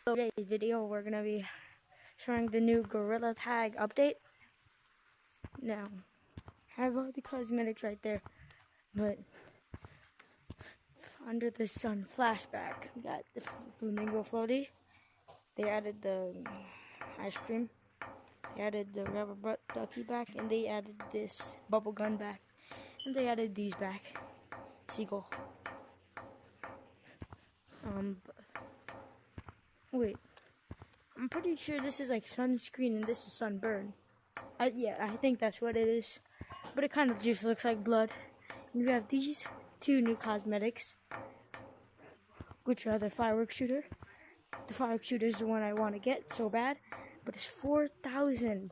Today's video, we're gonna be showing the new Gorilla Tag update. Now, I have all the cosmetics right there, but under the sun flashback, we got the flamingo floaty. They added the ice cream. They added the rubber butt ducky back, and they added this bubble gun back, and they added these back. Seagull. Wait. I'm pretty sure this is like sunscreen and this is sunburn. Yeah, I think that's what it is. But it kind of just looks like blood. And we have these two new cosmetics, which are the firework shooter. The firework shooter is the one I want to get so bad, but it's 4,000.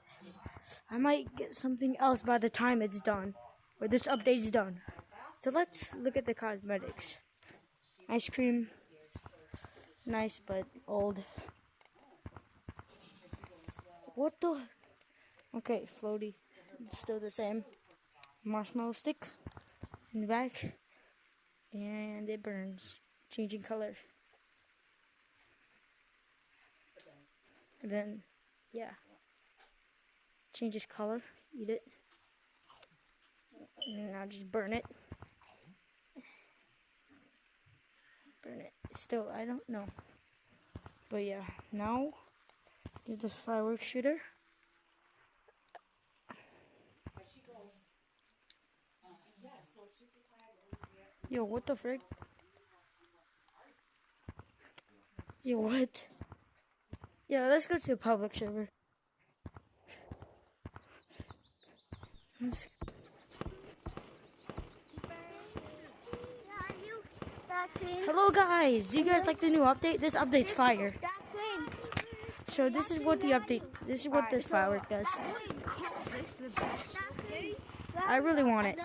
I might get something else by the time it's done, or this update's done. So let's look at the cosmetics. Ice cream, nice but old. What the? Okay, floaty, it's still the same. Marshmallow stick in the back, and it burns, changing color. And then, yeah, changes color. Eat it. And now just burn it. Burn it. Still, I don't know. But yeah, now there's this firework shooter. Yo, what the frick? Yo, what? Yeah, let's go to a public server. Hello guys, do you guys like the new update? This update's fire. So this is what this firework does. I really want it.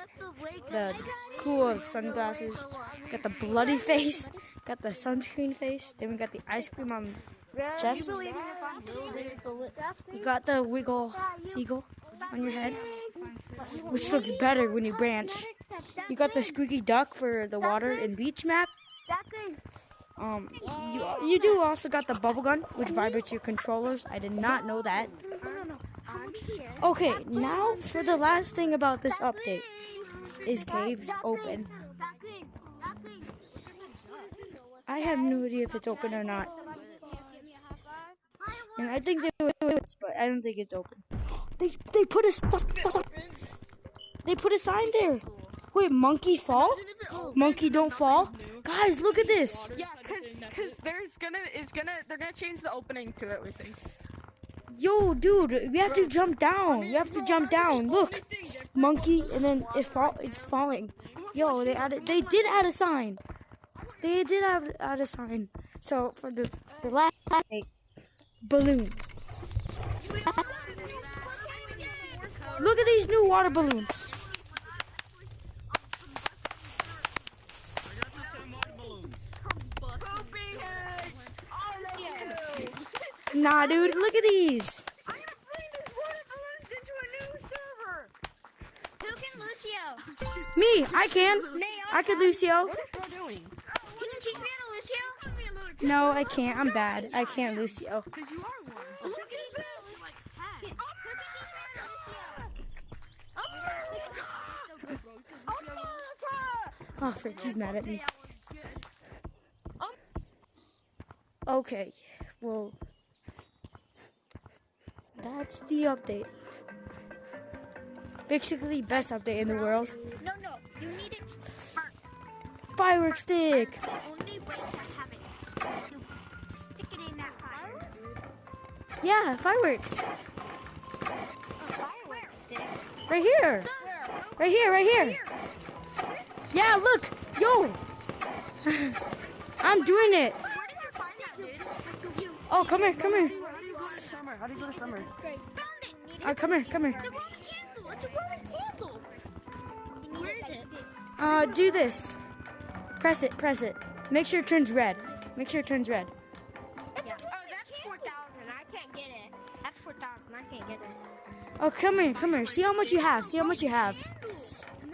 The cool sunglasses, got the bloody face, got the sunscreen face, then we got the ice cream on the chest. You got the wiggle seagull on your head, which looks better when you branch. You got the squeaky duck for the water and beach map. You do also got the bubble gun, which vibrates your controllers. I did not know that. Okay, now for the last thing about this update. Is caves open? I have no idea if it's open or not. And I think they it's, but I don't think it's open. They put a sign there. Wait, monkey fall? Monkey don't fall? Guys, look at this. Yeah, cause they're gonna change the opening to it, we think. Yo, dude, we have to jump down. We have to jump down. Look, monkey, and then it's falling. Yo, they did add a sign. They did add a sign. So for the last balloon. Look at these new water balloons. Nah, dude, look at these. I'm gonna bring these water balloons into a new server. Who can Lucio? Me, I can. I can Lucio. What are you doing? Can you teach me how to Lucio? No, I can't. I'm bad. I can't Lucio. Because you are one. Who can teach me how to Lucio? Oh, frick, he's mad at me. Okay, well, that's the update. Basically, best update in the world. No, you need it first. Firework stick. The only way to have it, you stick it in that fireworks. Yeah, fireworks. A firework stick. Right here. Right here, right here. Yeah, look. Yo. I'm doing it. Where did you find that, dude? Oh, come here, come here. How do you go to summer? Found it. Come here, come here. The Roman candle. It's a Roman candle. Where is it? Do this. Press it, press it. Make sure it turns red. Make sure it turns red. Yeah. Oh, that's 4,000. I can't get it. That's 4,000. I can't get it. Oh, come here, come here. See how much you have. See how much you have.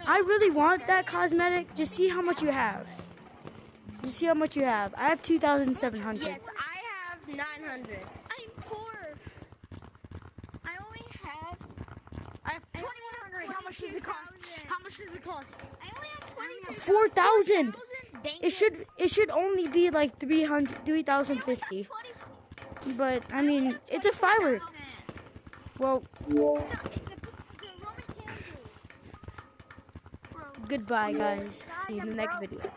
I really want that cosmetic. Just see how much you have. You see how much you have. I have 2,700. Yes, I have have 900. I'm poor. I only have. I have 2100. How much does it cost? How much does it cost? I only have 22. 4,000. Dang It should only be like 3,050. But I mean, it's a firework. Well, It's a Roman candle. Bro. goodbye guys. See you in the next video.